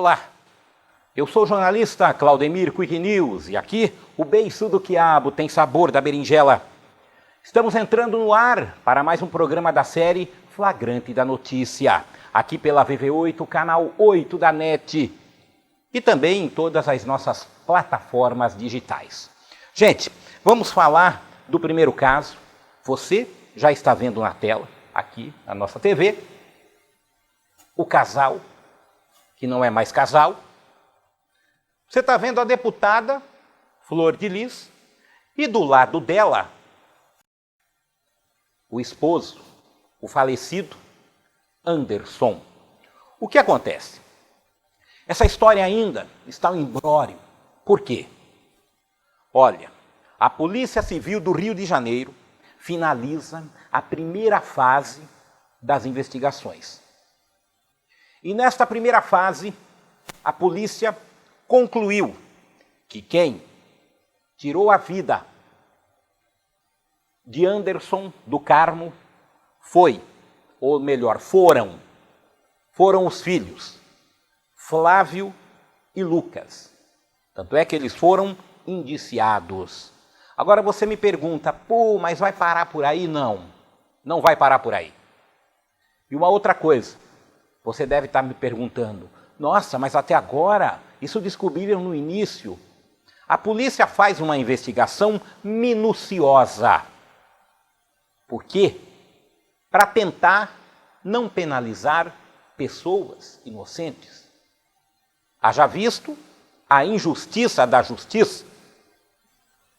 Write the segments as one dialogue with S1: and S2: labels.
S1: Olá, eu sou o jornalista Claudemir Quick News e aqui o beiço do quiabo tem sabor da berinjela. Estamos entrando no ar para mais um programa da série Flagrante da Notícia, aqui pela VV8, canal 8 da NET e também em todas as nossas plataformas digitais. Gente, vamos falar do primeiro caso. Você já está vendo na tela, aqui na nossa TV, o casal, que não é mais casal. Você está vendo a deputada Flor de Lis e do lado dela, o esposo, o falecido Anderson. O que acontece? Essa história ainda está em imbróglio. Por quê? Olha, a Polícia Civil do Rio de Janeiro finaliza a primeira fase das investigações. E nesta primeira fase, a polícia concluiu que quem tirou a vida de Anderson do Carmo foi, ou melhor, foram os filhos Flávio e Lucas. Tanto é que eles foram indiciados. Agora você me pergunta, mas vai parar por aí? Não, não vai parar por aí. E uma outra coisa, você deve estar me perguntando, nossa, mas até agora, isso descobriram no início. A polícia faz uma investigação minuciosa. Por quê? Para tentar não penalizar pessoas inocentes. Haja visto a injustiça da justiça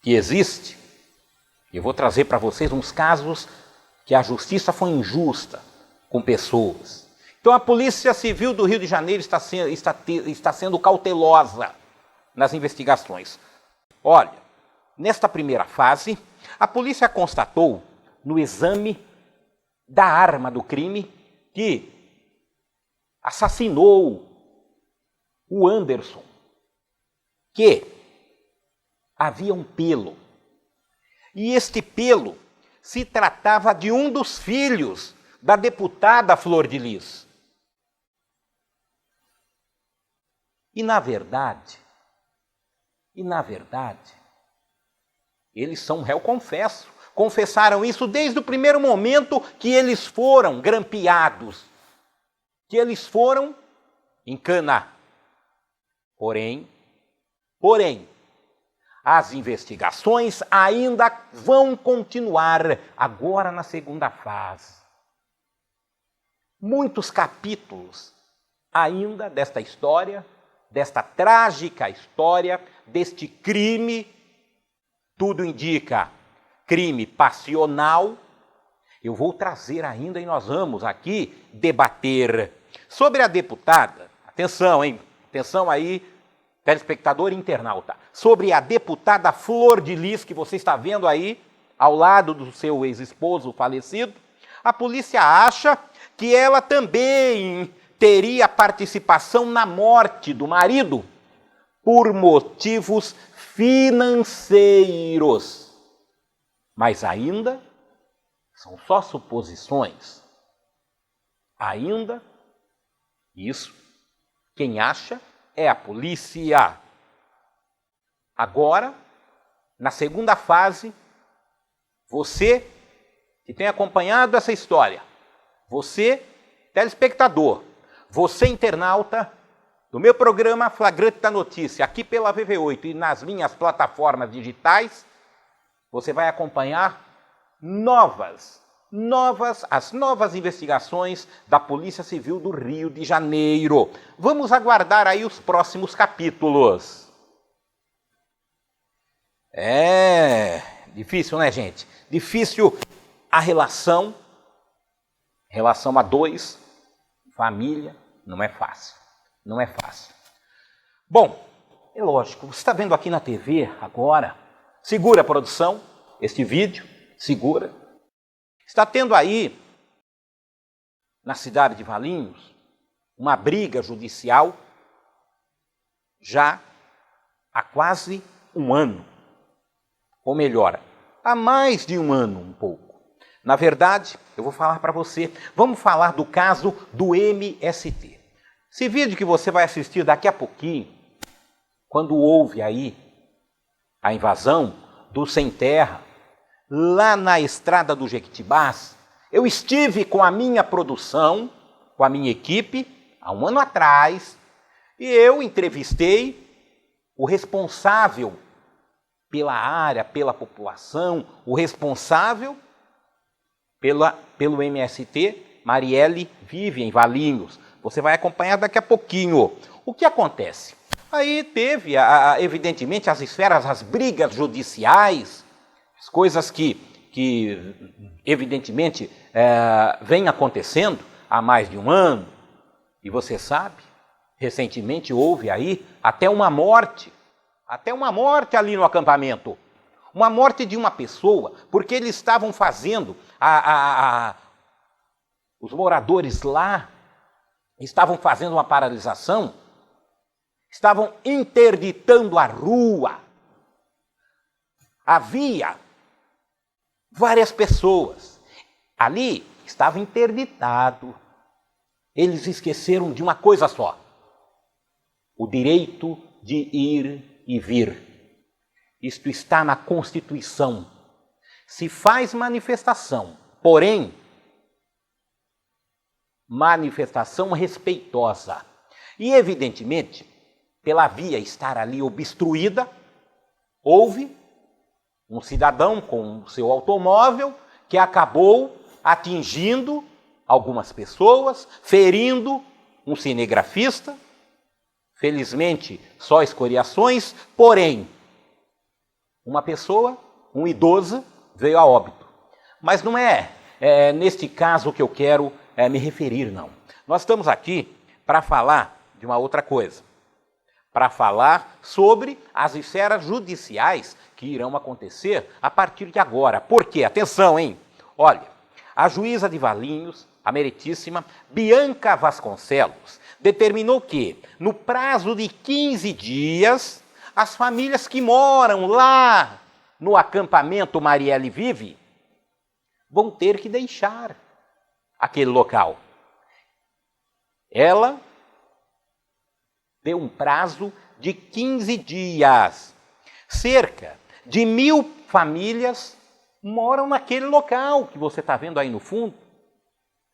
S1: que existe. Eu vou trazer para vocês uns casos que a justiça foi injusta com pessoas. Então a Polícia Civil do Rio de Janeiro está sendo cautelosa nas investigações. Olha, nesta primeira fase, a polícia constatou no exame da arma do crime que assassinou o Anderson, que havia um pelo. E este pelo se tratava de um dos filhos da deputada Flor de Lis. E na verdade, eles são réu confesso. Confessaram isso desde o primeiro momento que eles foram grampeados, que eles foram em cana. Porém, as investigações ainda vão continuar agora na segunda fase. Muitos capítulos ainda desta história, desta trágica história, deste crime, tudo indica crime passional. Eu vou trazer ainda e nós vamos aqui debater sobre a deputada. Atenção, hein? Atenção aí, telespectador e internauta. Sobre a deputada Flor de Lis, que você está vendo aí, ao lado do seu ex-esposo falecido. A polícia acha que ela também teria participação na morte do marido por motivos financeiros. Mas ainda são só suposições. Ainda, isso, quem acha é a polícia. Agora, na segunda fase, você que tem acompanhado essa história, você, telespectador, você, internauta, do meu programa Flagrante da Notícia, aqui pela VV8 e nas minhas plataformas digitais, você vai acompanhar as novas investigações da Polícia Civil do Rio de Janeiro. Vamos aguardar aí os próximos capítulos. É difícil, né, gente? Difícil a relação a dois, família, não é fácil. Não é fácil. Bom, é lógico, você está vendo aqui na TV agora, segura a produção, este vídeo, segura. Está tendo aí, na cidade de Valinhos, uma briga judicial já há quase um ano. Ou melhor, há mais de um ano um pouco. Na verdade, eu vou falar para você, vamos falar do caso do MST. Esse vídeo que você vai assistir daqui a pouquinho, quando houve aí a invasão do Sem Terra, lá na estrada do Jequitibás, eu estive com a minha produção, com a minha equipe, há um ano atrás, e eu entrevistei o responsável pela área, pela população, o responsável pelo MST, Marielle vive em Valinhos. Você vai acompanhar daqui a pouquinho. O que acontece? Aí teve, evidentemente, as esferas, as brigas judiciais, as coisas que evidentemente, vêm acontecendo há mais de um ano. E você sabe, recentemente houve aí até uma morte ali no acampamento. Uma morte de uma pessoa, porque eles estavam fazendo, os moradores lá estavam fazendo uma paralisação, estavam interditando a rua. Havia várias pessoas. Ali estava interditado. Eles esqueceram de uma coisa só: o direito de ir e vir. Isto está na Constituição. Se faz manifestação, porém, manifestação respeitosa. E, evidentemente, pela via estar ali obstruída, houve um cidadão com o seu automóvel que acabou atingindo algumas pessoas, ferindo um cinegrafista. Felizmente, só escoriações, porém, uma pessoa, um idoso, veio a óbito. Mas não é neste caso que eu quero me referir, não. Nós estamos aqui para falar de uma outra coisa. Para falar sobre as esferas judiciais que irão acontecer a partir de agora. Por quê? Atenção, hein? Olha, a juíza de Valinhos, a meritíssima Bianca Vasconcelos, determinou que, no prazo de 15 dias, as famílias que moram lá no acampamento Marielle Vive vão ter que deixar aquele local. Ela deu um prazo de 15 dias. Cerca de 1.000 famílias moram naquele local que você está vendo aí no fundo.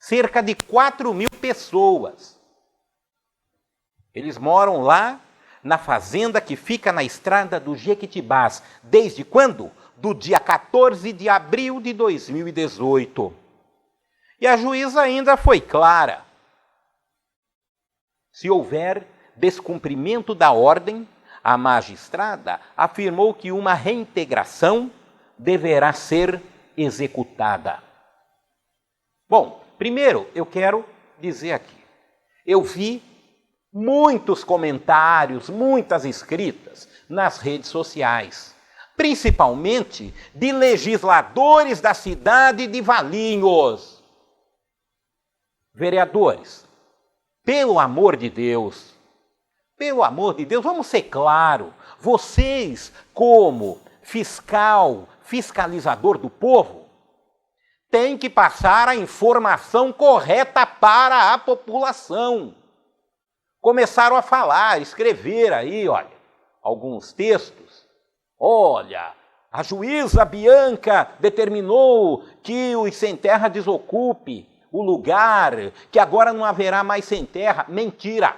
S1: Cerca de 4.000 pessoas. Eles moram lá na fazenda que fica na estrada do Jequitibás. Desde quando? Do dia 14 de abril de 2018. E a juíza ainda foi clara. Se houver descumprimento da ordem, a magistrada afirmou que uma reintegração deverá ser executada. Bom, primeiro eu quero dizer aqui, eu vi muitos comentários, muitas escritas nas redes sociais, principalmente de legisladores da cidade de Valinhos. Vereadores, pelo amor de Deus, vamos ser claros, vocês como fiscalizador do povo, têm que passar a informação correta para a população. Começaram a falar, escrever aí, olha, alguns textos. Olha, a juíza Bianca determinou que o Sem Terra desocupe o lugar, que agora não haverá mais Sem Terra. Mentira!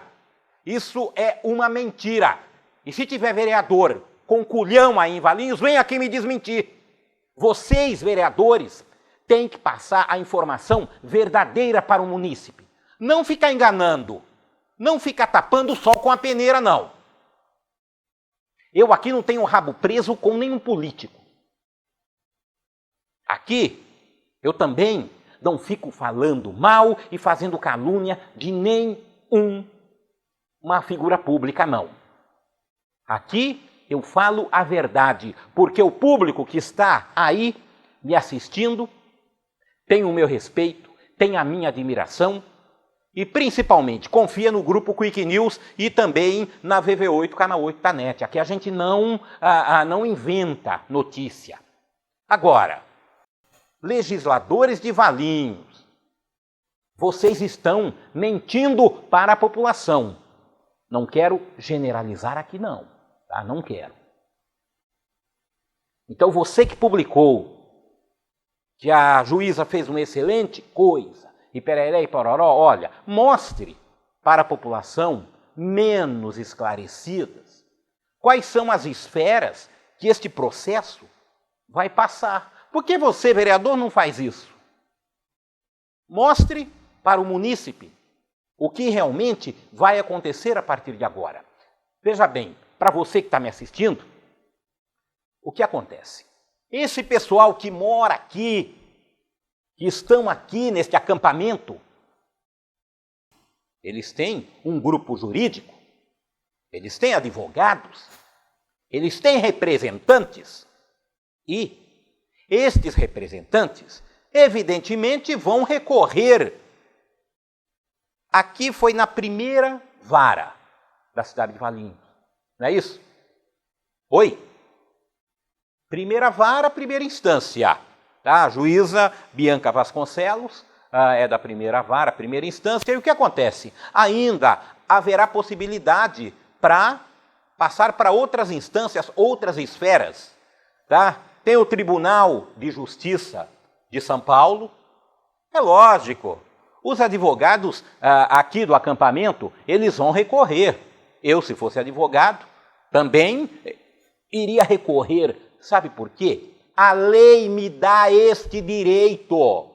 S1: Isso é uma mentira. E se tiver vereador com culhão aí em Valinhos, vem aqui me desmentir. Vocês, vereadores, têm que passar a informação verdadeira para o munícipe. Não ficar enganando. Não ficar tapando o sol com a peneira, não. Eu aqui não tenho rabo preso com nenhum político. Aqui, eu também não fico falando mal e fazendo calúnia de nenhuma figura pública, não. Aqui eu falo a verdade, porque o público que está aí me assistindo tem o meu respeito, tem a minha admiração e, principalmente, confia no grupo Quick News e também na VV8, Canal 8 da NET. Aqui a gente não inventa notícia. Agora, legisladores de Valinhos, vocês estão mentindo para a população. Não quero generalizar aqui não, tá? Não quero. Então você que publicou que a juíza fez uma excelente coisa, e pereré e pororó, olha, mostre para a população menos esclarecidas quais são as esferas que este processo vai passar. Por que você, vereador, não faz isso? Mostre para o munícipe o que realmente vai acontecer a partir de agora. Veja bem, para você que está me assistindo, o que acontece? Esse pessoal que mora aqui, que estão aqui neste acampamento, eles têm um grupo jurídico, eles têm advogados, eles têm representantes e estes representantes, evidentemente, vão recorrer. Aqui foi na primeira vara da cidade de Valinhos, não é isso? Oi? Primeira vara, primeira instância. Tá? A juíza Bianca Vasconcelos é da primeira vara, primeira instância. E o que acontece? Ainda haverá possibilidade para passar para outras instâncias, outras esferas. Tá? Tem o Tribunal de Justiça de São Paulo. É lógico, os advogados aqui do acampamento, eles vão recorrer. Eu, se fosse advogado, também iria recorrer. Sabe por quê? A lei me dá este direito.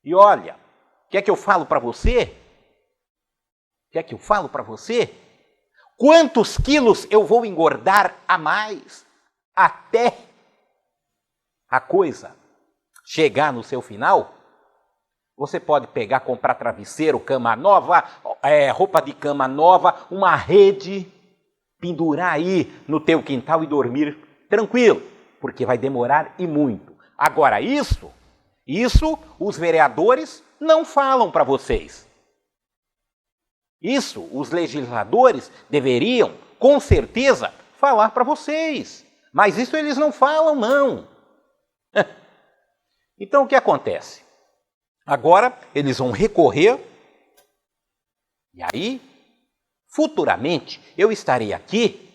S1: E olha, quer que eu falo para você? Quer que eu falo para você? Quantos quilos eu vou engordar a mais até a coisa chegar no seu final? Você pode pegar, comprar travesseiro, cama nova, roupa de cama nova, uma rede, pendurar aí no teu quintal e dormir tranquilo, porque vai demorar e muito. Agora isso os vereadores não falam para vocês. Isso os legisladores deveriam, com certeza, falar para vocês. Mas isso eles não falam, não. Então o que acontece? Agora eles vão recorrer e aí, futuramente, eu estarei aqui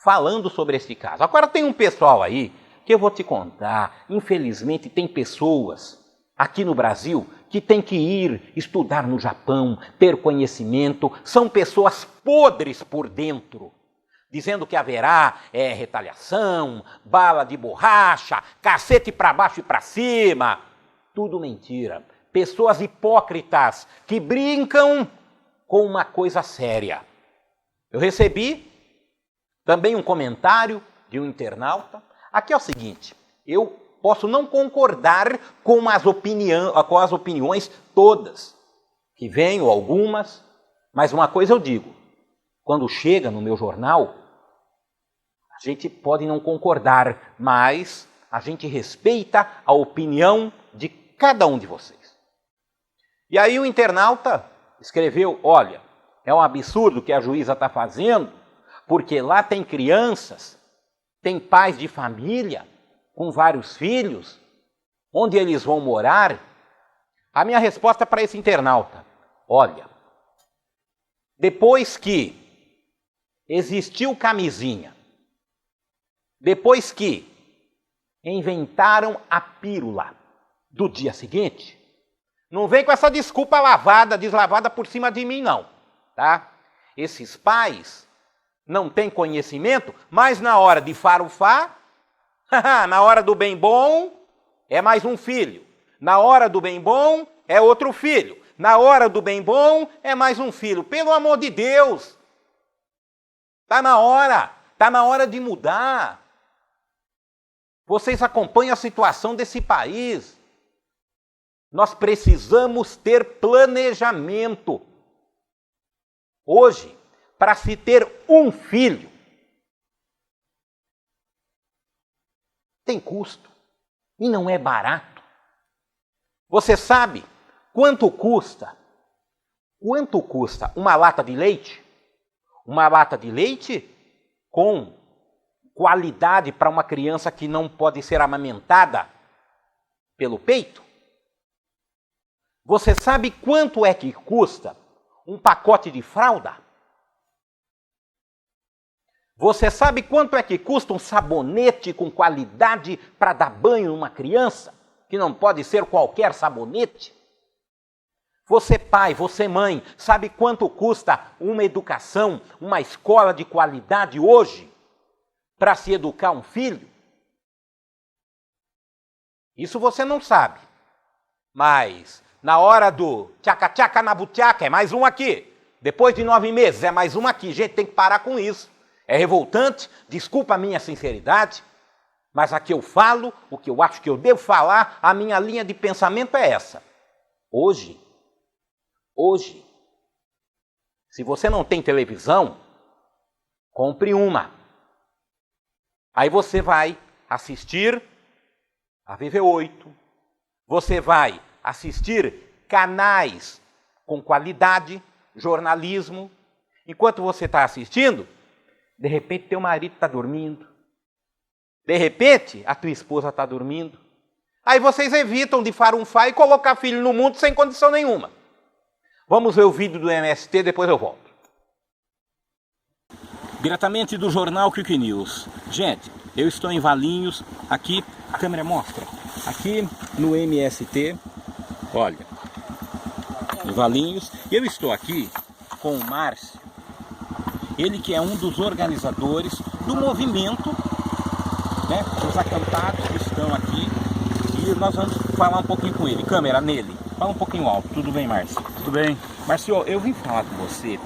S1: falando sobre esse caso. Agora tem um pessoal aí que eu vou te contar. Infelizmente tem pessoas aqui no Brasil que têm que ir estudar no Japão, ter conhecimento. São pessoas podres por dentro, dizendo que haverá retaliação, bala de borracha, cacete para baixo e para cima. Tudo mentira. Pessoas hipócritas que brincam com uma coisa séria. Eu recebi também um comentário de um internauta. Aqui é o seguinte, eu posso não concordar com as opiniões todas, que venham algumas, mas uma coisa eu digo, quando chega no meu jornal, a gente pode não concordar, mas a gente respeita a opinião de cada um de vocês. E aí o internauta escreveu, olha, é um absurdo o que a juíza está fazendo, porque lá tem crianças, tem pais de família, com vários filhos, onde eles vão morar? A minha resposta para esse internauta, olha, depois que existiu camisinha, depois que inventaram a pílula do dia seguinte, não vem com essa desculpa deslavada por cima de mim não, tá? Esses pais não têm conhecimento, mas na hora de farofar, na hora do bem bom, é mais um filho. Na hora do bem bom, é outro filho. Na hora do bem bom, é mais um filho. Pelo amor de Deus! Está na hora de mudar. Vocês acompanham a situação desse país. Nós precisamos ter planejamento. Hoje, para se ter um filho, tem custo e não é barato. Você sabe quanto custa? Quanto custa uma lata de leite? Uma lata de leite com qualidade para uma criança que não pode ser amamentada pelo peito? Você sabe quanto é que custa um pacote de fralda? Você sabe quanto é que custa um sabonete com qualidade para dar banho numa criança? Que não pode ser qualquer sabonete? Você pai, você mãe, sabe quanto custa uma educação, uma escola de qualidade hoje para se educar um filho? Isso você não sabe. Mas na hora do tchaca-tchaca na butiaca, é mais um aqui. Depois de 9 meses, é mais um aqui. Gente, tem que parar com isso. É revoltante, desculpa a minha sinceridade, mas aqui eu falo o que eu acho que eu devo falar, a minha linha de pensamento é essa. Hoje, se você não tem televisão, compre uma. Aí você vai assistir a VV8, você vai assistir canais com qualidade, jornalismo. Enquanto você está assistindo, de repente teu marido está dormindo. De repente, a tua esposa está dormindo. Aí vocês evitam de farunfar e colocar filho no mundo sem condição nenhuma. Vamos ver o vídeo do MST, depois eu volto. Diretamente do jornal Quick News. Gente, eu estou em Valinhos, aqui, a câmera mostra, aqui no MST, olha, em Valinhos. Eu estou aqui com o Márcio, ele que é um dos organizadores do movimento, né, os acampados que estão aqui, e nós vamos falar um pouquinho com ele. Câmera nele, fala um pouquinho alto. Tudo bem, Márcio?
S2: Tudo bem.
S1: Márcio, eu vim falar com você.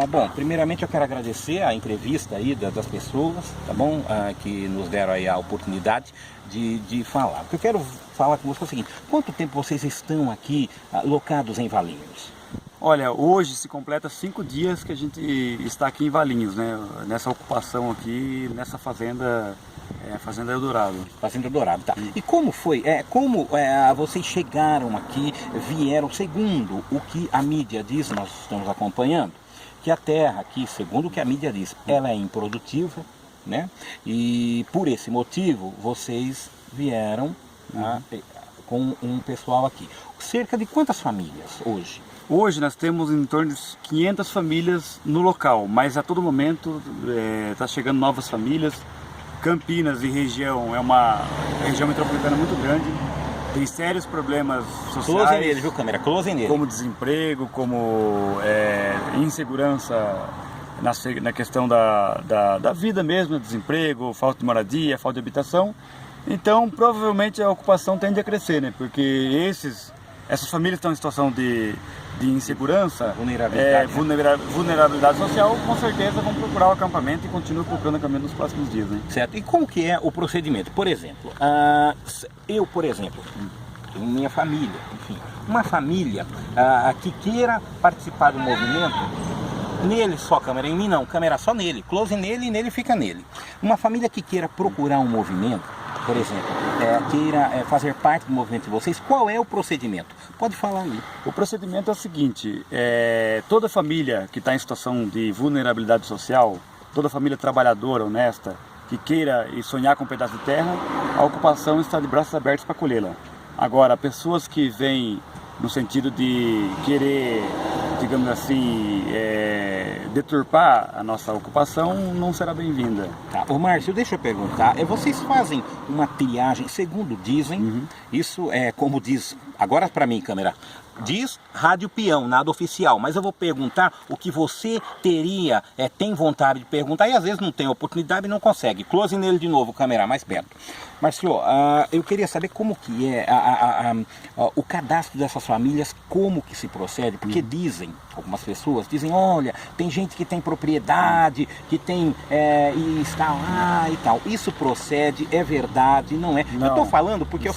S1: Bom, primeiramente eu quero agradecer a entrevista aí das pessoas, tá bom? Que nos deram aí a oportunidade de falar. O que eu quero falar com você é o seguinte: quanto tempo vocês estão aqui locados em Valinhos?
S2: Olha, hoje se completa 5 dias que a gente está aqui em Valinhos, né? Nessa ocupação aqui, nessa fazenda, Fazenda Eldorado.
S1: Fazenda Eldorado, tá. E como foi? Vocês chegaram aqui, vieram, segundo o que a mídia diz, nós estamos acompanhando, que a terra aqui, segundo o que a mídia diz, ela é improdutiva, né? E por esse motivo, vocês vieram com um pessoal aqui. Cerca de quantas famílias hoje?
S2: Hoje nós temos em torno de 500 famílias no local, mas a todo momento está chegando novas famílias. Campinas e região é uma região metropolitana muito grande, tem sérios problemas sociais.
S1: Close nele, viu, câmera? Close nele.
S2: Como desemprego, como insegurança na questão da vida mesmo, desemprego, falta de moradia, falta de habitação. Então, provavelmente a ocupação tende a crescer, né? Porque essas famílias estão em situação de insegurança, vulnerabilidade social, com certeza vão procurar o acampamento e continuam procurando acampamento nos próximos dias, né?
S1: Certo. E como que é o procedimento? Por exemplo, eu, minha família, enfim, uma família que queira participar do movimento, nele só, câmera em mim não, câmera só nele, close nele e nele fica nele. Uma família que queira procurar um movimento, por exemplo, queira fazer parte do movimento de vocês, qual é o procedimento? Pode falar aí.
S2: O procedimento é o seguinte, toda família que está em situação de vulnerabilidade social, toda família trabalhadora, honesta, que queira e sonhar com um pedaço de terra, a ocupação está de braços abertos para acolhê-la. Agora, pessoas que vêm no sentido de querer, digamos assim, deturpar a nossa ocupação, não será bem-vinda.
S1: Tá. Ô Márcio, deixa eu perguntar, vocês fazem uma triagem, segundo dizem, isso é como diz, agora para mim, câmera, diz Rádio Peão, nada oficial, mas eu vou perguntar o que você tem vontade de perguntar e às vezes não tem oportunidade e não consegue. Close nele de novo, câmera, mais perto. Márcio, eu queria saber como que é o cadastro dessas famílias, como que se procede, porque dizem, algumas pessoas dizem, olha, tem gente que tem propriedade, que tem e está lá e tal. Isso procede, é verdade, não é? Não, eu estou falando porque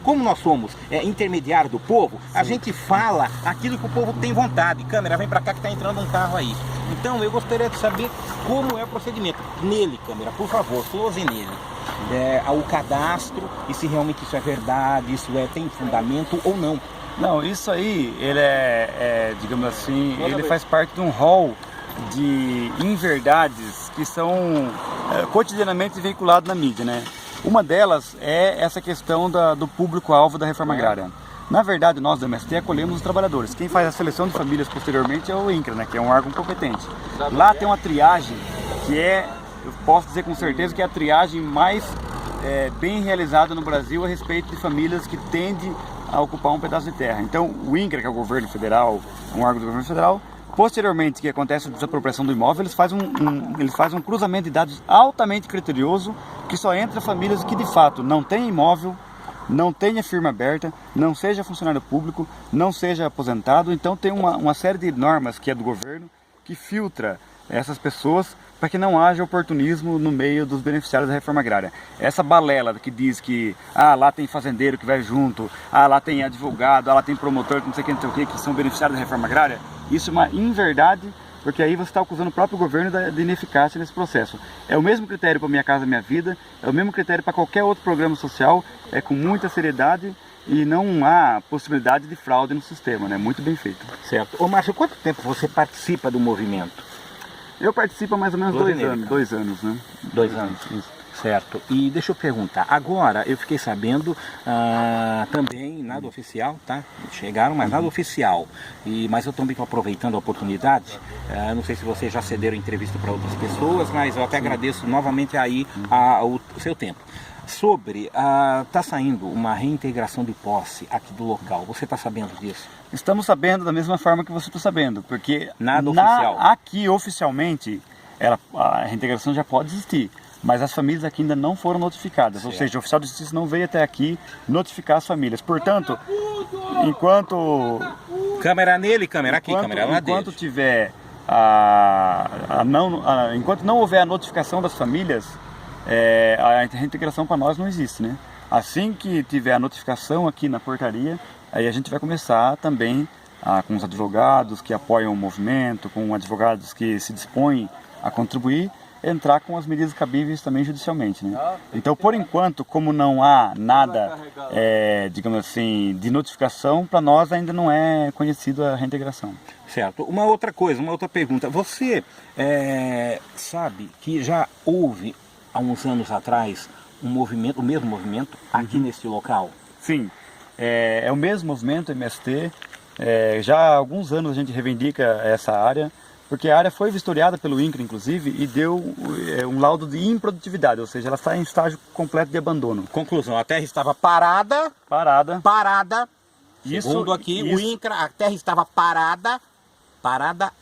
S1: como nós somos intermediário do povo, a gente fala aquilo que o povo tem vontade. Câmera, vem para cá que está entrando um carro aí. Então eu gostaria de saber como é o procedimento. Nele, câmera, por favor, close nele. O cadastro e se realmente isso é verdade, isso tem fundamento ou não.
S2: Não, isso aí, ele digamos assim, ele faz parte de um rol de inverdades que são cotidianamente veiculadas na mídia, né? Uma delas é essa questão do público-alvo da reforma agrária. Na verdade, nós do MST acolhemos os trabalhadores. Quem faz a seleção de famílias posteriormente é o INCRA, né, que é um órgão competente. Lá tem uma triagem que eu posso dizer com certeza que é a triagem mais bem realizada no Brasil a respeito de famílias que tendem a ocupar um pedaço de terra. Então, o INCRA, que é o governo federal, um órgão do governo federal, posteriormente que acontece a desapropriação do imóvel, eles fazem um cruzamento de dados altamente criterioso, que só entra famílias que de fato não têm imóvel, não tenha firma aberta, não seja funcionário público, não seja aposentado. Então tem uma série de normas que é do governo que filtra essas pessoas para que não haja oportunismo no meio dos beneficiários da reforma agrária. Essa balela que diz que lá tem fazendeiro que vai junto, lá tem advogado, lá tem promotor, não sei o que são beneficiários da reforma agrária, isso é uma inverdade, porque aí você está acusando o próprio governo de ineficácia nesse processo. É o mesmo critério para Minha Casa Minha Vida, é o mesmo critério para qualquer outro programa social, é com muita seriedade e não há possibilidade de fraude no sistema, né? Muito bem feito.
S1: Certo. Ô Márcio, quanto tempo você participa do movimento?
S2: Eu participo há mais ou menos 2 anos. 2 anos, né?
S1: 2 anos, isso. Certo. E deixa eu perguntar, agora eu fiquei sabendo também, nada oficial, tá? Chegaram, mas nada oficial. Mas eu também estou aproveitando a oportunidade, não sei se vocês já cederam entrevista para outras pessoas, mas eu até agradeço novamente aí o seu tempo. Está saindo uma reintegração de posse aqui do local, você está sabendo disso?
S2: Estamos sabendo da mesma forma que você está sabendo, porque
S1: nada oficial.
S2: Aqui oficialmente a reintegração já pode existir, mas as famílias aqui ainda não foram notificadas, certo. Ou seja, o oficial de justiça não veio até aqui notificar as famílias. Portanto, enquanto...
S1: Câmera nele, câmera aqui, câmera lá dele.
S2: Enquanto tiver enquanto não houver a notificação das famílias, a reintegração para nós não existe, né? Assim que tiver a notificação aqui na portaria, aí a gente vai começar também com os advogados que apoiam o movimento, com advogados que se dispõem a contribuir, entrar com as medidas cabíveis também judicialmente, né? Então, por enquanto, como não há nada, digamos assim, de notificação, para nós ainda não é conhecido a reintegração.
S1: Certo. Uma outra coisa, uma outra pergunta. Você sabe que já houve, há uns anos atrás, o mesmo movimento aqui neste local?
S2: Sim, é o mesmo movimento, MST. Já há alguns anos a gente reivindica essa área, porque a área foi vistoriada pelo INCRA, inclusive, e deu um laudo de improdutividade, ou seja, ela está em estágio completo de abandono.
S1: Conclusão, a terra estava parada. Segundo aqui, o INCRA, a terra estava parada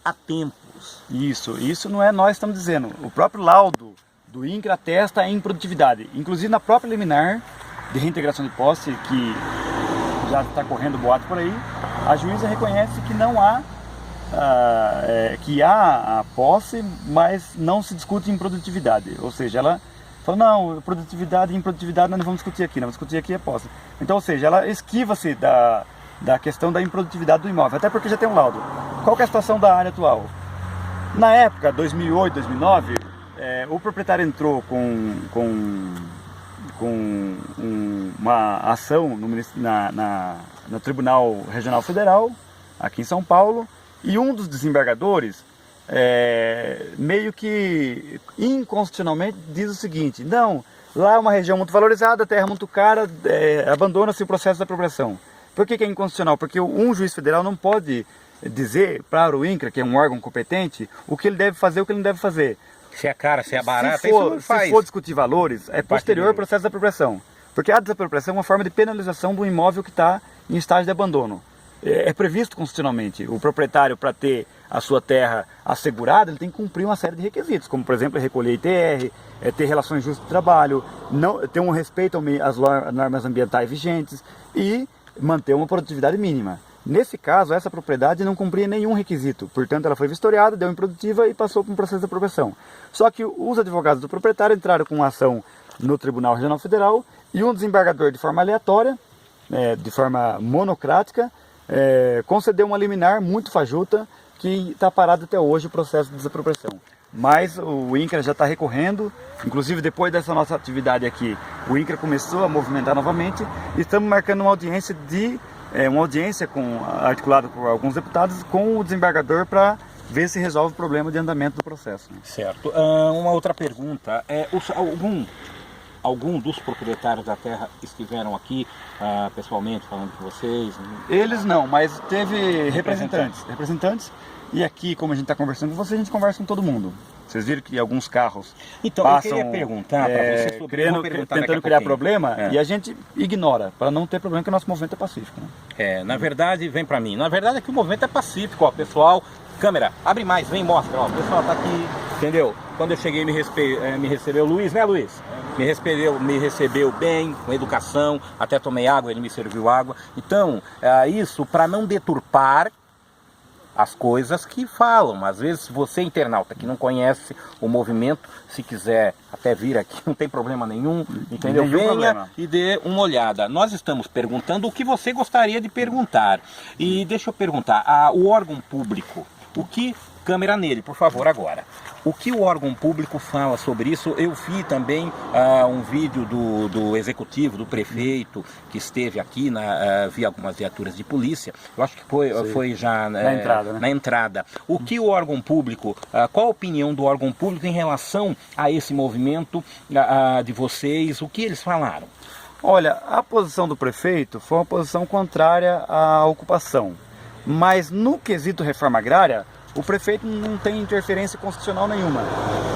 S1: há tempos.
S2: Isso não é nós que estamos dizendo. O próprio laudo do INCRA atesta a improdutividade. Inclusive na própria liminar de reintegração de posse, que já está correndo boato por aí, a juíza reconhece que não há que há a posse, mas não se discute improdutividade. Ou seja, ela fala, não, produtividade e improdutividade nós não vamos discutir aqui, nós vamos discutir aqui a posse. Então, ou seja, ela esquiva-se da questão da improdutividade do imóvel, até porque já tem um laudo. Qual que é a situação da área atual? Na época, 2008, 2009, o proprietário entrou com uma ação no Tribunal Regional Federal, aqui em São Paulo, e um dos desembargadores, meio que inconstitucionalmente, diz o seguinte: não, lá é uma região muito valorizada, a terra é muito cara, abandona-se o processo de apropriação. Por que é inconstitucional? Porque um juiz federal não pode dizer para o INCRA, que é um órgão competente, o que ele deve fazer e o que ele não deve fazer.
S1: Se é cara, se é barata,
S2: se for discutir valores, é posterior ao processo de apropriação. Porque a desapropriação é uma forma de penalização do imóvel que está em estágio de abandono. É previsto constitucionalmente. O proprietário, para ter a sua terra assegurada, ele tem que cumprir uma série de requisitos, como, por exemplo, recolher ITR, ter relações justas de trabalho, ter um respeito às normas ambientais vigentes e manter uma produtividade mínima. Nesse caso, essa propriedade não cumpria nenhum requisito, portanto ela foi vistoriada, deu improdutiva e passou para um processo de apropriação. Só que os advogados do proprietário entraram com uma ação no Tribunal Regional Federal e um desembargador, de forma aleatória, de forma monocrática, concedeu uma liminar muito fajuta que está parado até hoje o processo de desapropriação. Mas o INCRA já está recorrendo, inclusive depois dessa nossa atividade aqui, o INCRA começou a movimentar novamente e estamos marcando uma audiência articulada por alguns deputados com o desembargador para ver se resolve o problema de andamento do processo.
S1: Certo. Uma outra pergunta, algum algum dos proprietários da terra estiveram aqui pessoalmente falando com vocês?
S2: Eles não, mas teve representantes. E aqui, como a gente está conversando com você, a gente conversa com todo mundo. Vocês viram que alguns carros
S1: então,
S2: passam,
S1: eu queria perguntar para você sobre
S2: tentando criar problema, e a gente ignora, para não ter problema, que o nosso movimento é pacífico. Né?
S1: Na verdade, vem para mim, na verdade é que o movimento é pacífico, ó, pessoal, câmera, abre mais, vem, mostra, ó, o pessoal tá aqui, entendeu? Quando eu cheguei, me recebeu o Luiz, né, Luiz? Me recebeu bem, com educação, até tomei água, ele me serviu água. Então, isso para não deturpar as coisas que falam. Às vezes você, internauta, que não conhece o movimento, se quiser até vir aqui, não tem problema nenhum, entendeu? Venha e dê uma olhada. Nós estamos perguntando o que você gostaria de perguntar. E deixa eu perguntar, o órgão público, o que... Câmera nele, por favor, agora. O que o órgão público fala sobre isso? Eu vi também um vídeo do executivo, do prefeito, que esteve aqui, vi algumas viaturas de polícia. Eu acho que foi já
S2: na entrada, né?
S1: Na entrada. O que o órgão público, qual a opinião do órgão público em relação a esse movimento de vocês? O que eles falaram?
S2: Olha, a posição do prefeito foi uma posição contrária à ocupação. Mas no quesito reforma agrária, o prefeito não tem interferência constitucional nenhuma.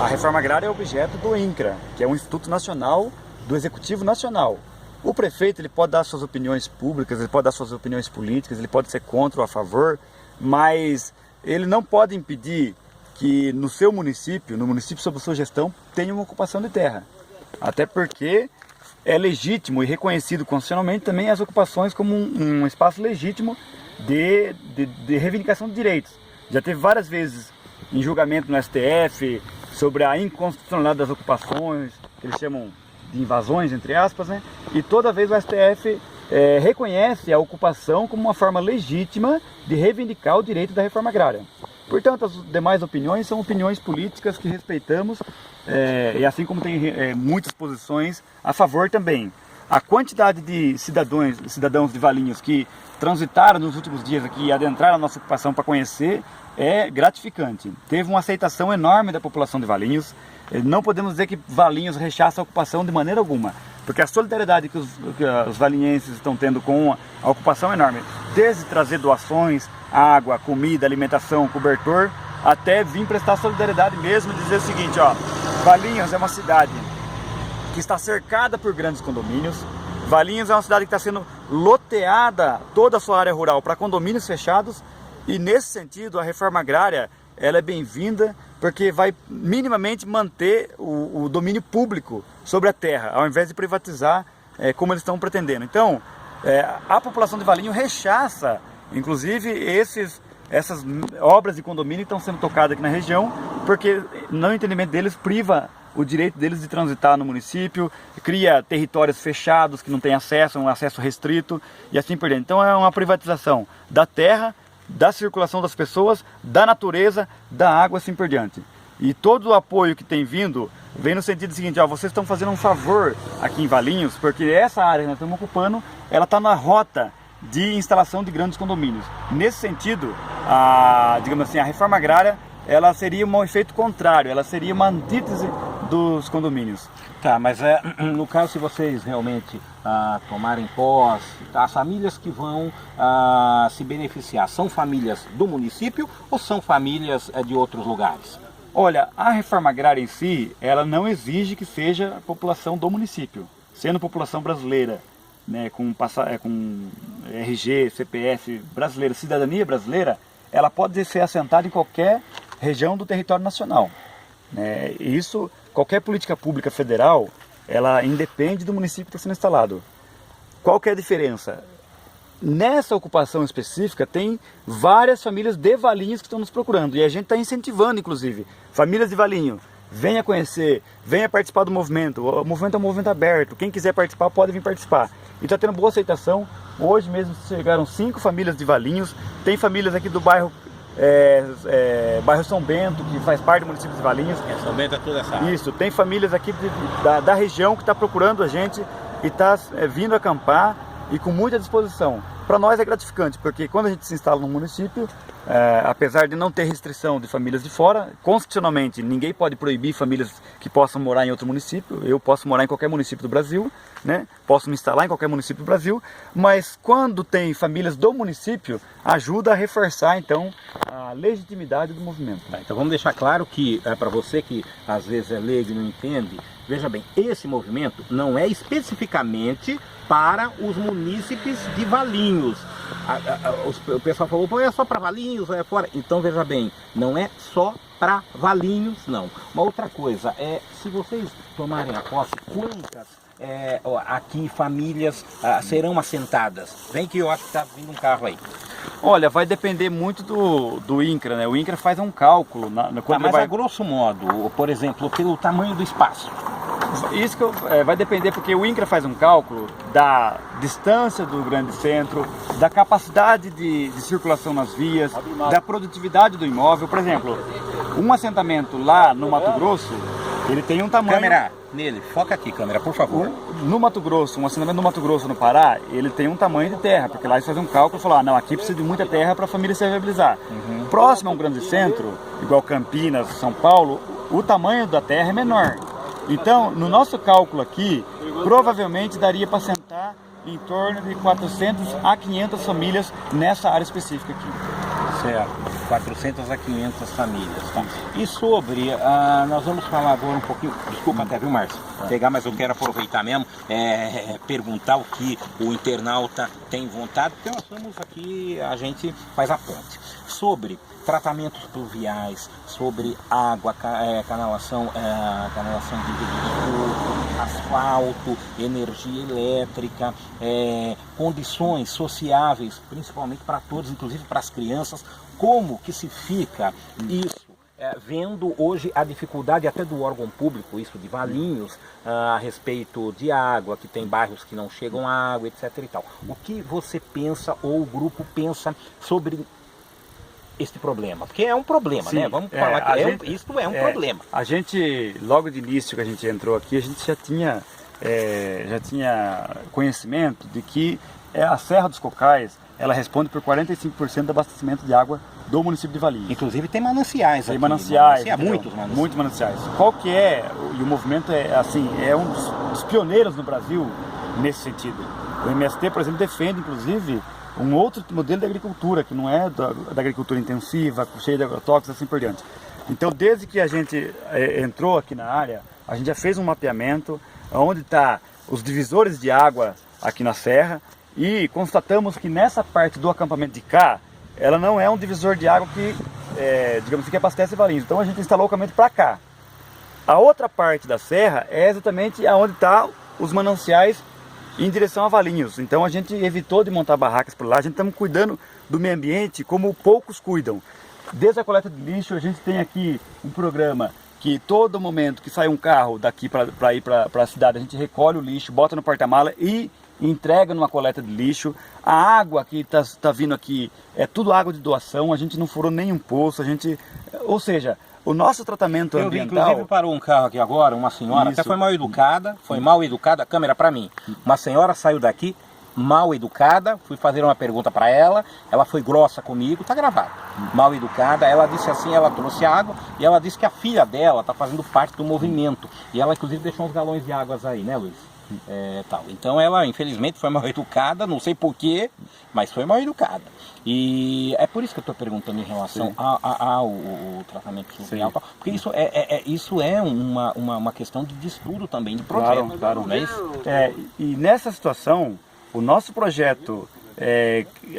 S2: A reforma agrária é objeto do INCRA, que é um Instituto Nacional do Executivo Nacional. O prefeito ele pode dar suas opiniões públicas, ele pode dar suas opiniões políticas, ele pode ser contra ou a favor, mas ele não pode impedir que no seu município, no município sob sua gestão, tenha uma ocupação de terra. Até porque é legítimo e reconhecido constitucionalmente também as ocupações como um espaço legítimo de reivindicação de direitos. Já teve várias vezes em julgamento no STF sobre a inconstitucionalidade das ocupações, que eles chamam de invasões, entre aspas, né? E toda vez o STF reconhece a ocupação como uma forma legítima de reivindicar o direito da reforma agrária. Portanto, as demais opiniões são opiniões políticas que respeitamos, e assim como tem muitas posições a favor também. A quantidade de cidadãos de Valinhos que transitaram nos últimos dias aqui e adentraram a nossa ocupação para conhecer é gratificante. Teve uma aceitação enorme da população de Valinhos. Não podemos dizer que Valinhos rechaça a ocupação de maneira alguma, porque a solidariedade que os valinhenses estão tendo com a ocupação é enorme. Desde trazer doações, água, comida, alimentação, cobertor, até vir prestar solidariedade mesmo e dizer o seguinte, ó, Valinhos é uma cidade que está cercada por grandes condomínios. Valinhos é uma cidade que está sendo loteada toda a sua área rural para condomínios fechados, e nesse sentido a reforma agrária ela é bem-vinda porque vai minimamente manter o domínio público sobre a terra, ao invés de privatizar como eles estão pretendendo. Então, a população de Valinhos rechaça, inclusive, essas obras de condomínio que estão sendo tocadas aqui na região, porque no entendimento deles priva o direito deles de transitar no município, cria territórios fechados que não têm acesso, um acesso restrito e assim por diante. Então é uma privatização da terra, da circulação das pessoas, da natureza, da água, assim por diante. E todo o apoio que tem vindo, vem no sentido seguinte, ó, vocês estão fazendo um favor aqui em Valinhos, porque essa área que nós estamos ocupando, ela está na rota de instalação de grandes condomínios. Nesse sentido, digamos assim, a reforma agrária, ela seria um efeito contrário, ela seria uma antítese dos condomínios.
S1: Tá, mas no caso, se vocês realmente tomarem posse, as famílias que vão se beneficiar, são famílias do município ou são famílias de outros lugares?
S2: Olha, a reforma agrária em si, ela não exige que seja a população do município. Sendo população brasileira, né, com RG, CPF brasileiro, cidadania brasileira, ela pode ser assentada em qualquer região do território nacional. Isso, qualquer política pública federal, ela independe do município que está sendo instalado. Qual que é a diferença? Nessa ocupação específica, tem várias famílias de Valinhos que estão nos procurando, e a gente está incentivando, inclusive, famílias de Valinho, venha conhecer, venha participar do movimento. O movimento é um movimento aberto, quem quiser participar pode vir participar. E está tendo boa aceitação. Hoje mesmo chegaram 5 famílias de Valinhos, tem famílias aqui do bairro São Bento, que faz parte do município de Valinhos.
S1: São Bento é toda essa área.
S2: Isso, tem famílias aqui da região que está procurando a gente e está vindo acampar e com muita disposição. para nós é gratificante, porque quando a gente se instala no município, apesar de não ter restrição de famílias de fora, constitucionalmente ninguém pode proibir famílias que possam morar em outro município. Eu posso morar em qualquer município do Brasil, né? Posso me instalar em qualquer município do Brasil, mas quando tem famílias do município, ajuda a reforçar então a legitimidade do movimento.
S1: Então vamos deixar claro que, para você que às vezes é leigo e não entende, veja bem, esse movimento não é especificamente para os munícipes de Valinhos. O pessoal falou, pô, é só para Valinhos, é fora. Então veja bem, não é só para Valinhos, não. Uma outra coisa, se vocês tomarem a posse, quantas aqui famílias serão assentadas? Vem que eu acho que está vindo um carro aí.
S2: Olha, vai depender muito do INCRA, né? O INCRA faz um cálculo.
S1: Mas a grosso modo, por exemplo, pelo tamanho do espaço.
S2: Isso vai depender, porque o INCRA faz um cálculo da distância do grande centro, da capacidade de circulação nas vias, da produtividade do imóvel. Por exemplo, um assentamento lá no Mato Grosso, ele tem um tamanho...
S1: Câmera nele, foca aqui, câmera, por favor.
S2: No Mato Grosso, um assentamento no Mato Grosso, no Pará, ele tem um tamanho de terra, porque lá eles fazem um cálculo e falam, não, aqui precisa de muita terra para a família se viabilizar. Próximo a um grande centro, igual Campinas, São Paulo, o tamanho da terra é menor. Então, no nosso cálculo aqui, provavelmente daria para assentar em torno de 400 a 500 famílias nessa área específica aqui.
S1: Certo, 400 a 500 famílias. Tá? E sobre, nós vamos falar agora um pouquinho, desculpa até, viu, Márcio? Pegar, mas eu quero aproveitar mesmo, perguntar o que o internauta tem vontade, porque nós estamos aqui, a gente faz a ponte. Sobre tratamentos pluviais, sobre água, canalação de esgoto, asfalto, energia elétrica, condições sociáveis, principalmente para todos, inclusive para as crianças. Como que se fica isso? Vendo hoje a dificuldade até do órgão público, isso de Valinhos, a respeito de água, que tem bairros que não chegam à água, etc. e tal. O que você pensa ou o grupo pensa sobre este problema? Porque é um problema, né? Vamos falar que isso é um problema.
S2: A gente, logo de início que a gente entrou aqui, a gente já tinha conhecimento de que a Serra dos Cocais, ela responde por 45% do abastecimento de água do município de Valinhos.
S1: Inclusive tem mananciais aqui.
S2: Tem mananciais.
S1: Muitos mananciais.
S2: Muitos mananciais. Qual que e o movimento é um dos pioneiros no Brasil nesse sentido. O MST, por exemplo, defende, inclusive, um outro modelo de agricultura, que não é da agricultura intensiva, cheia de agrotóxicos, assim por diante. Então, desde que a gente entrou aqui na área, a gente já fez um mapeamento onde está os divisores de água aqui na serra, e constatamos que nessa parte do acampamento de cá, ela não é um divisor de água que, digamos assim, que abastece Valinhos. Então a gente instalou o acampamento para cá. A outra parte da serra é exatamente onde estão os mananciais em direção a Valinhos. Então a gente evitou de montar barracas por lá, a gente estamos cuidando do meio ambiente como poucos cuidam. Desde a coleta de lixo, a gente tem aqui um programa que todo momento que sai um carro daqui para ir para a cidade, a gente recolhe o lixo, bota no porta-mala e entrega numa coleta de lixo. A água que está vindo aqui é tudo água de doação, a gente não furou nenhum poço, ou seja, o nosso tratamento ambiental...
S1: Inclusive parou um carro aqui agora, uma senhora, até foi mal educada, câmera para mim. Uma senhora saiu daqui, mal educada, fui fazer uma pergunta para ela foi grossa comigo, tá gravado. Mal educada, ela disse assim, ela trouxe água e ela disse que a filha dela está fazendo parte do movimento. E ela inclusive deixou uns galões de águas aí, né, Luiz? Tal. Então ela infelizmente foi mal educada, não sei porquê, mas foi mal educada. E é por isso que eu estou perguntando em relação ao tratamento social, porque isso é uma questão de estudo também, de projeto.
S2: Claro.
S1: Não é isso?
S2: E nessa situação, o nosso projeto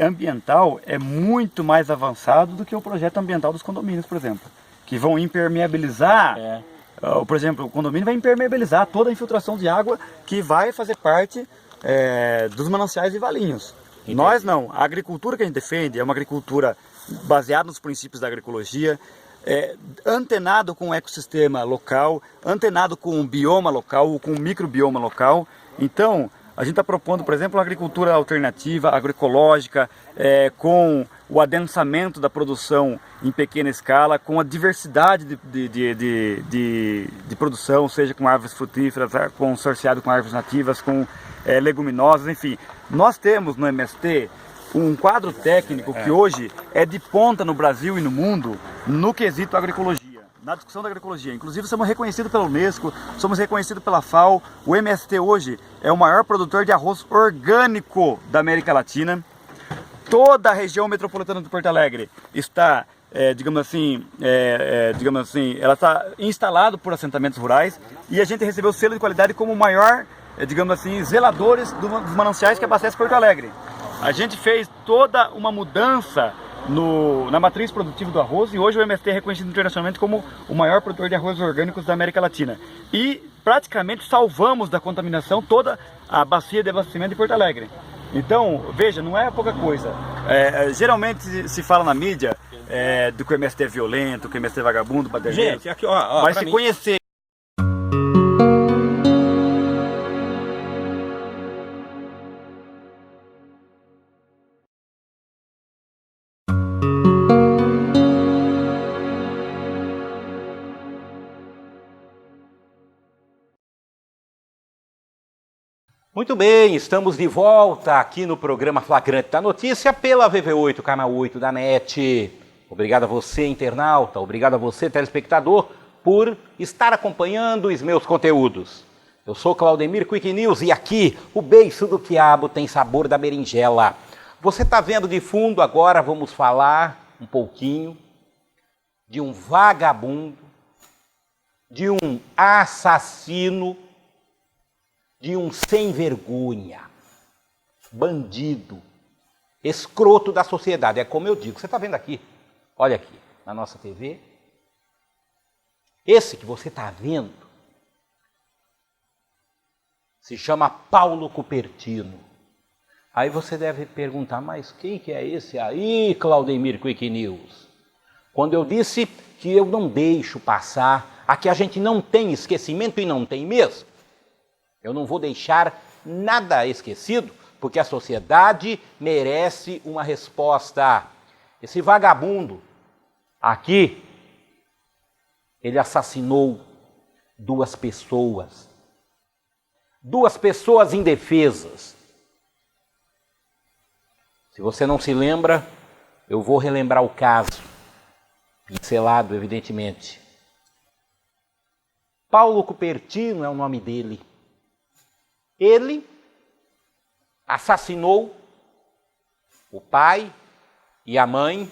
S2: ambiental é muito mais avançado do que o projeto ambiental dos condomínios, por exemplo, que vão impermeabilizar. Por exemplo, o condomínio vai impermeabilizar toda a infiltração de água que vai fazer parte dos mananciais de Valinhos. Entendi. Nós não. A agricultura que a gente defende é uma agricultura baseada nos princípios da agroecologia, antenado com o ecossistema local, antenado com o bioma local, com o microbioma local. Então, a gente está propondo, por exemplo, uma agricultura alternativa, agroecológica, com o adensamento da produção em pequena escala, com a diversidade de produção, seja com árvores frutíferas, consorciado com árvores nativas, com leguminosas, enfim. Nós temos no MST um quadro técnico que hoje é de ponta no Brasil e no mundo no quesito agroecologia, na discussão da agroecologia. Inclusive somos reconhecidos pela Unesco, somos reconhecidos pela FAO. O MST hoje é o maior produtor de arroz orgânico da América Latina. Toda a região metropolitana de Porto Alegre está, digamos assim, ela está instalada por assentamentos rurais, e a gente recebeu o selo de qualidade como o maior, digamos assim, zeladores dos mananciais que abastecem Porto Alegre. A gente fez toda uma mudança na matriz produtiva do arroz, e hoje o MST é reconhecido internacionalmente como o maior produtor de arroz orgânicos da América Latina. E praticamente salvamos da contaminação toda a bacia de abastecimento de Porto Alegre. Então, veja, não é pouca coisa. Geralmente se fala na mídia do que o MST é violento, que o MST é vagabundo, baderneiro.
S1: Gente, aqui, ó,
S2: mas se conhecer...
S1: Muito bem, estamos de volta aqui no programa Flagrante da Notícia pela VV8, canal 8 da NET. Obrigado a você, internauta, obrigado a você, telespectador, por estar acompanhando os meus conteúdos. Eu sou Claudemir Quick News e aqui o beiço do quiabo tem sabor da berinjela. Você está vendo de fundo agora, vamos falar um pouquinho de um vagabundo, de um assassino, de um sem vergonha, bandido, escroto da sociedade. É como eu digo, você está vendo aqui, olha aqui, na nossa TV. Esse que você está vendo se chama Paulo Cupertino. Aí você deve perguntar, mas quem que é esse aí, Claudemir Quick News? Quando eu disse que eu não deixo passar, aqui a gente não tem esquecimento e não tem mesmo. Eu não vou deixar nada esquecido, porque a sociedade merece uma resposta. Esse vagabundo aqui, ele assassinou duas pessoas indefesas. Se você não se lembra, eu vou relembrar o caso, pincelado, evidentemente. Paulo Cupertino é o nome dele. Ele assassinou o pai e a mãe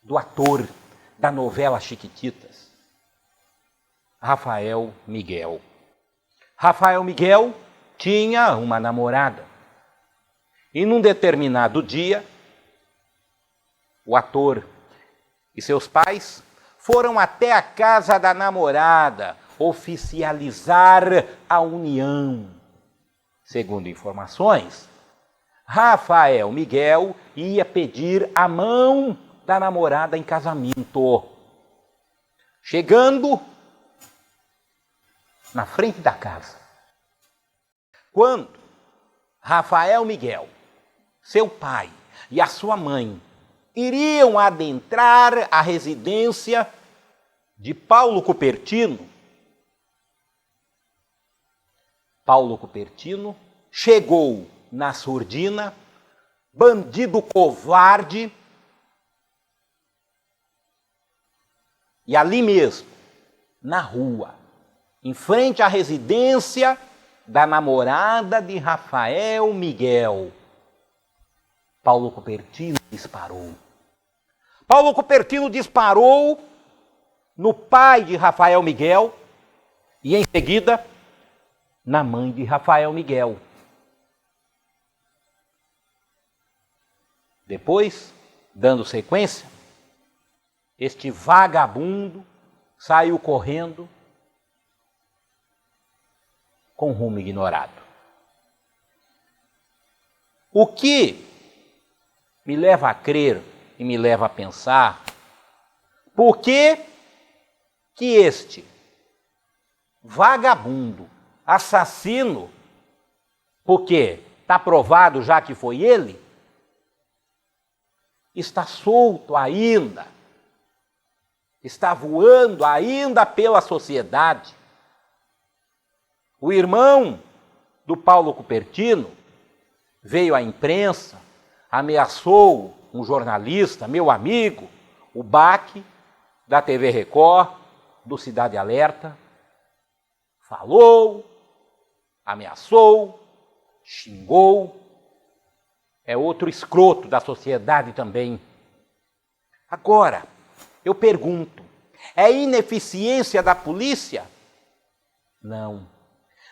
S1: do ator da novela Chiquititas, Rafael Miguel. Rafael Miguel tinha uma namorada. E num determinado dia, o ator e seus pais foram até a casa da namorada oficializar a união. Segundo informações, Rafael Miguel ia pedir a mão da namorada em casamento. Chegando na frente da casa, quando Rafael Miguel, seu pai e a sua mãe iriam adentrar a residência de Paulo Cupertino, Paulo Cupertino chegou na surdina, bandido covarde, e ali mesmo, na rua, em frente à residência da namorada de Rafael Miguel, Paulo Cupertino disparou. Paulo Cupertino disparou no pai de Rafael Miguel e, em seguida, na mãe de Rafael Miguel. Depois, dando sequência, este vagabundo saiu correndo com rumo ignorado. O que me leva a crer e me leva a pensar, por que este vagabundo, assassino, porque está provado já que foi ele, está solto ainda, está voando ainda pela sociedade. O irmão do Paulo Cupertino veio à imprensa ameaçou um jornalista, meu amigo, o Baque, da TV Record, do Cidade Alerta, falou, ameaçou, xingou, é outro escroto da sociedade também. Agora, eu pergunto, é ineficiência da polícia? Não,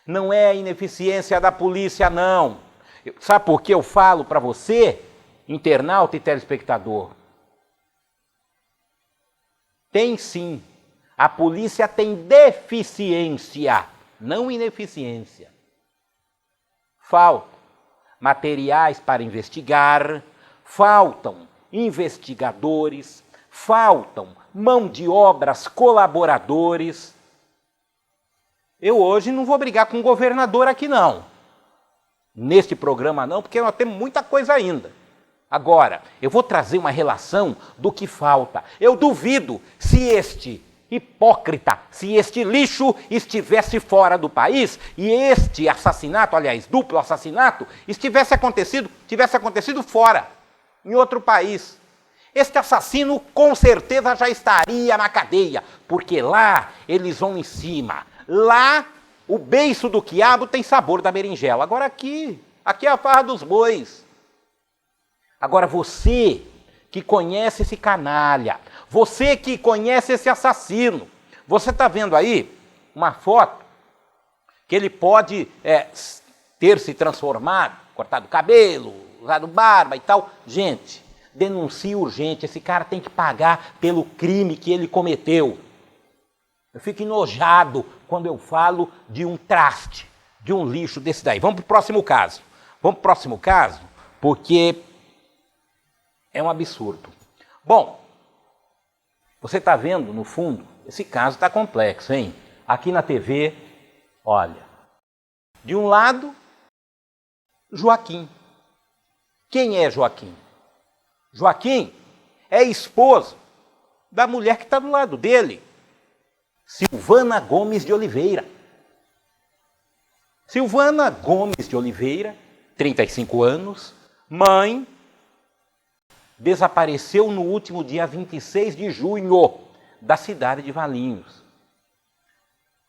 S1: não é ineficiência da polícia, não. Sabe por que eu falo para você, internauta e telespectador? Tem sim. A polícia tem deficiência, não ineficiência. Faltam materiais para investigar, faltam investigadores, faltam mão de obras, colaboradores. Eu hoje não vou brigar com o governador aqui não. Neste programa não, porque nós temos muita coisa ainda. Agora, eu vou trazer uma relação do que falta. Eu duvido se este hipócrita, se este lixo estivesse fora do país e este assassinato, aliás, duplo assassinato, tivesse acontecido fora, em outro país. Este assassino com certeza já estaria na cadeia, porque lá eles vão em cima. Lá o beiço do quiabo tem sabor da berinjela. Agora aqui é a farra dos bois. Agora você que conhece esse canalha, você que conhece esse assassino, você está vendo aí uma foto que ele pode ter se transformado, cortado o cabelo, usado barba e tal. Gente, denuncie urgente, esse cara tem que pagar pelo crime que ele cometeu. Eu fico enojado quando eu falo de um traste, de um lixo desse daí. Vamos para o próximo caso. Vamos para o próximo caso, porque é um absurdo. Bom, você está vendo, no fundo, esse caso está complexo, hein? Aqui na TV, olha, de um lado, Joaquim. Quem é Joaquim? Joaquim é esposo da mulher que está do lado dele, Silvana Gomes de Oliveira. Silvana Gomes de Oliveira, 35 anos, mãe, desapareceu no último dia 26 de junho, da cidade de Valinhos.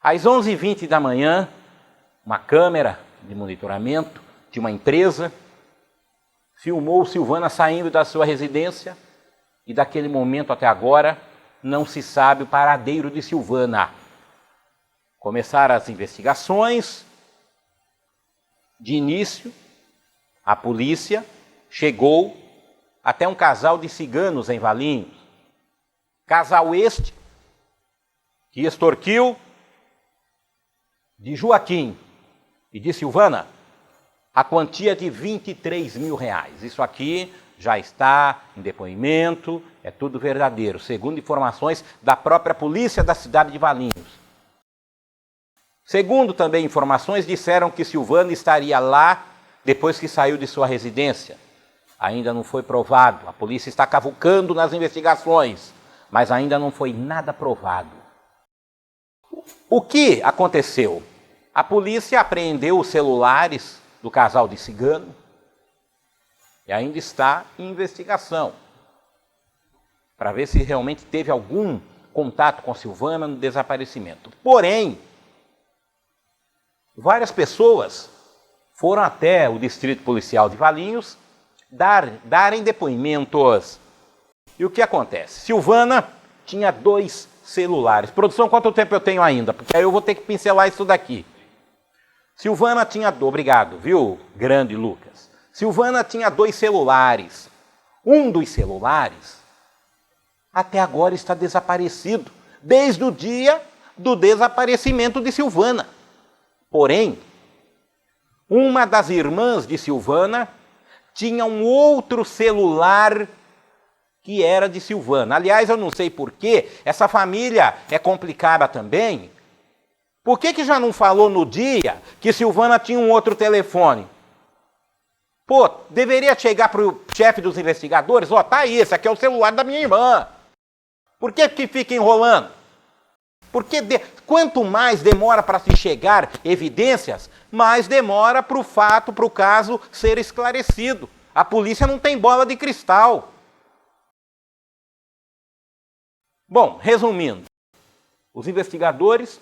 S1: Às 11h20 da manhã, uma câmera de monitoramento de uma empresa filmou Silvana saindo da sua residência e daquele momento até agora não se sabe o paradeiro de Silvana. Começaram as investigações. De início, a polícia chegou até um casal de ciganos em Valinhos. Casal este que extorquiu de Joaquim e de Silvana a quantia de R$23 mil. Isso aqui já está em depoimento, é tudo verdadeiro, segundo informações da própria polícia da cidade de Valinhos. Segundo também informações, disseram que Silvana estaria lá depois que saiu de sua residência. Ainda não foi provado, a polícia está cavucando nas investigações, mas ainda não foi nada provado. O que aconteceu? A polícia apreendeu os celulares do casal de cigano e ainda está em investigação para ver se realmente teve algum contato com Silvana no desaparecimento. Porém, várias pessoas foram até o Distrito Policial de Valinhos darem depoimentos. E o que acontece? Silvana tinha 2 celulares. Produção, quanto tempo eu tenho ainda? Porque aí eu vou ter que pincelar isso daqui. Silvana tinha... Obrigado, viu, grande Lucas? Silvana tinha 2 celulares. Um dos celulares até agora está desaparecido, desde o dia do desaparecimento de Silvana. Porém, uma das irmãs de Silvana tinha um outro celular que era de Silvana. Aliás, eu não sei porquê, essa família é complicada também. Por que já não falou no dia que Silvana tinha um outro telefone? Pô, deveria chegar para o chefe dos investigadores, ó, tá aí, esse aqui é o celular da minha irmã. Por que fica enrolando? Porque quanto mais demora para se chegar evidências, mais demora para o fato, para o caso ser esclarecido. A polícia não tem bola de cristal. Bom, resumindo, os investigadores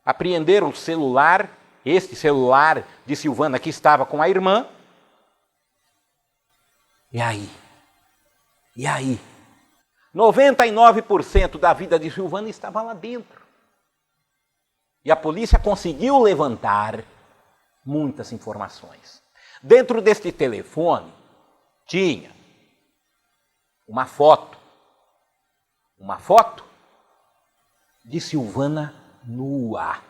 S1: apreenderam o celular, este celular de Silvana que estava com a irmã. E aí? 99% da vida de Silvana estava lá dentro. E a polícia conseguiu levantar muitas informações. Dentro deste telefone tinha uma foto de Silvana nua.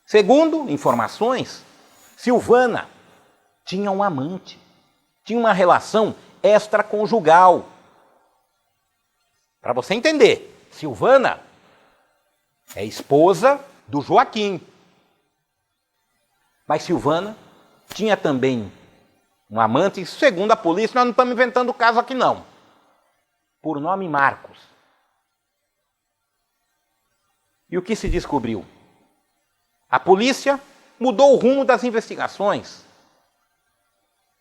S1: Segundo informações, Silvana tinha um amante, tinha uma relação extraconjugal. Para você entender, Silvana é esposa do Joaquim. Mas Silvana tinha também um amante, segundo a polícia, nós não estamos inventando o caso aqui não, por nome Marcos. E o que se descobriu? A polícia mudou o rumo das investigações.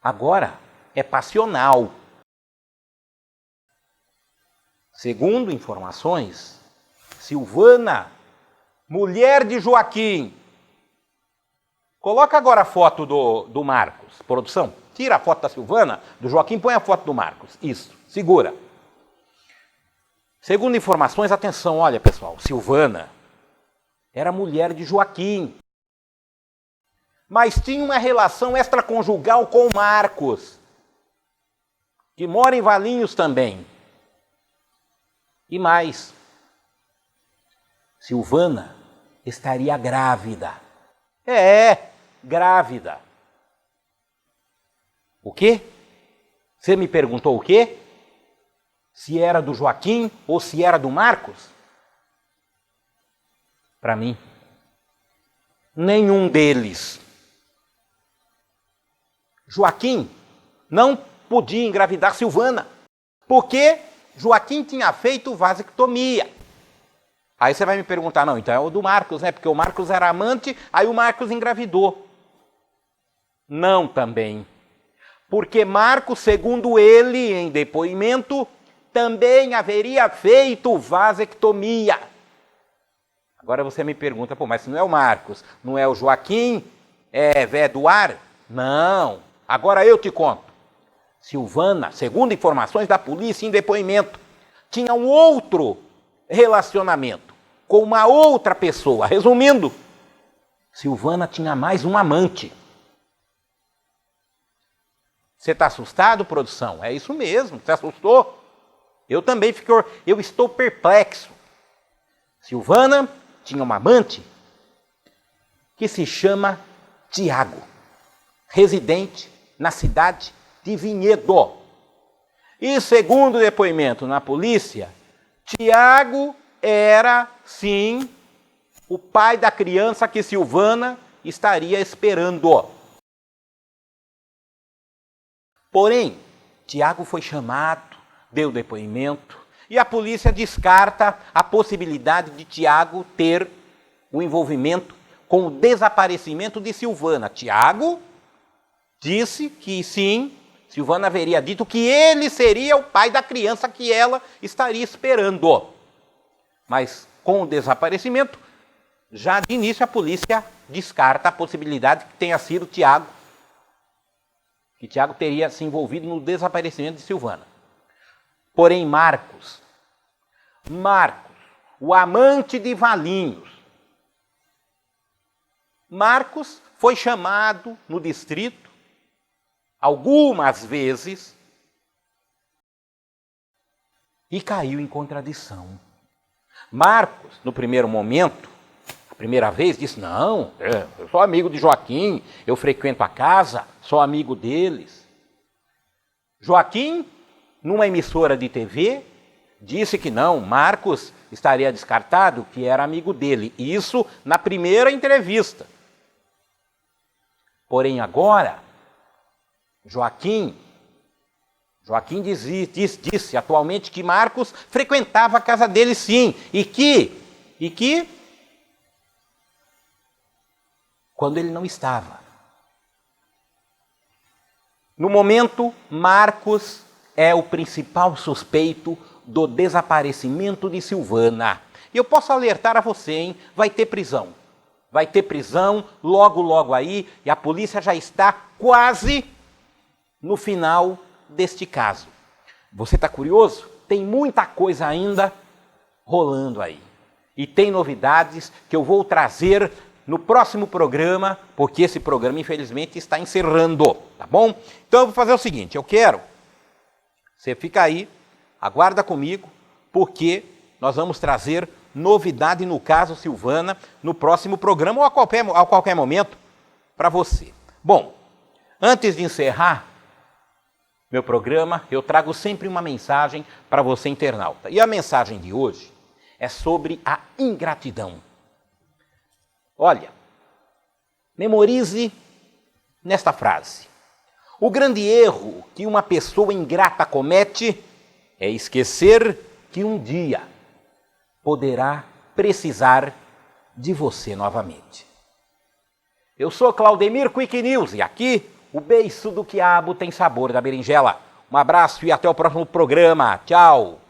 S1: Agora é passional. Segundo informações, Silvana, mulher de Joaquim. Coloca agora a foto do Marcos. Produção, tira a foto da Silvana, do Joaquim, põe a foto do Marcos. Isso, segura. Segundo informações, atenção, olha pessoal, Silvana era mulher de Joaquim, mas tinha uma relação extraconjugal com o Marcos, que mora em Valinhos também. E mais, Silvana estaria grávida. Grávida. O quê? Você me perguntou o quê? Se era do Joaquim ou se era do Marcos? Para mim, nenhum deles. Joaquim não podia engravidar Silvana, porque Joaquim tinha feito vasectomia. Aí você vai me perguntar, não, então é o do Marcos, né? Porque o Marcos era amante, aí o Marcos engravidou. Não também. Porque Marcos, segundo ele, em depoimento, também haveria feito vasectomia. Agora você me pergunta, pô, mas se não é o Marcos, não é o Joaquim, é Veduar? Não. Agora eu te conto. Silvana, segundo informações da polícia em depoimento, tinha um outro relacionamento com uma outra pessoa. Resumindo, Silvana tinha mais um amante. Você está assustado, produção? É isso mesmo, você assustou? Eu também eu estou perplexo. Silvana tinha um amante que se chama Tiago, residente na cidade de Vinhedo. E segundo o depoimento na polícia, Tiago era, sim, o pai da criança que Silvana estaria esperando. Porém, Tiago foi chamado, deu depoimento, e a polícia descarta a possibilidade de Tiago ter o envolvimento com o desaparecimento de Silvana. Tiago disse que sim, Silvana haveria dito que ele seria o pai da criança que ela estaria esperando. Mas com o desaparecimento, já de início a polícia descarta a possibilidade que tenha sido Tiago, que Tiago teria se envolvido no desaparecimento de Silvana. Porém, Marcos, o amante de Valinhos, Marcos foi chamado no distrito algumas vezes e caiu em contradição. Marcos, no primeiro momento, a primeira vez, disse, não, eu sou amigo de Joaquim, eu frequento a casa, sou amigo deles. Joaquim, numa emissora de TV, disse que não, Marcos estaria descartado, que era amigo dele. Isso na primeira entrevista. Porém, agora, Joaquim disse atualmente que Marcos frequentava a casa dele sim, e que quando ele não estava, No momento, Marcos é o principal suspeito do desaparecimento de Silvana. E eu posso alertar a você, hein? Vai ter prisão. Vai ter prisão logo, logo aí, e a polícia já está quase no final deste caso. Você está curioso? Tem muita coisa ainda rolando aí. E tem novidades que eu vou trazer no próximo programa, porque esse programa, infelizmente, está encerrando, tá bom? Então eu vou fazer o seguinte, você fica aí, aguarda comigo, porque nós vamos trazer novidade no caso Silvana no próximo programa ou a qualquer momento para você. Bom, antes de encerrar meu programa, eu trago sempre uma mensagem para você, internauta. E a mensagem de hoje é sobre a ingratidão. Olha, memorize nesta frase. O grande erro que uma pessoa ingrata comete é esquecer que um dia poderá precisar de você novamente. Eu sou Claudemir Quick News e aqui o beiço do quiabo tem sabor da berinjela. Um abraço e até o próximo programa. Tchau!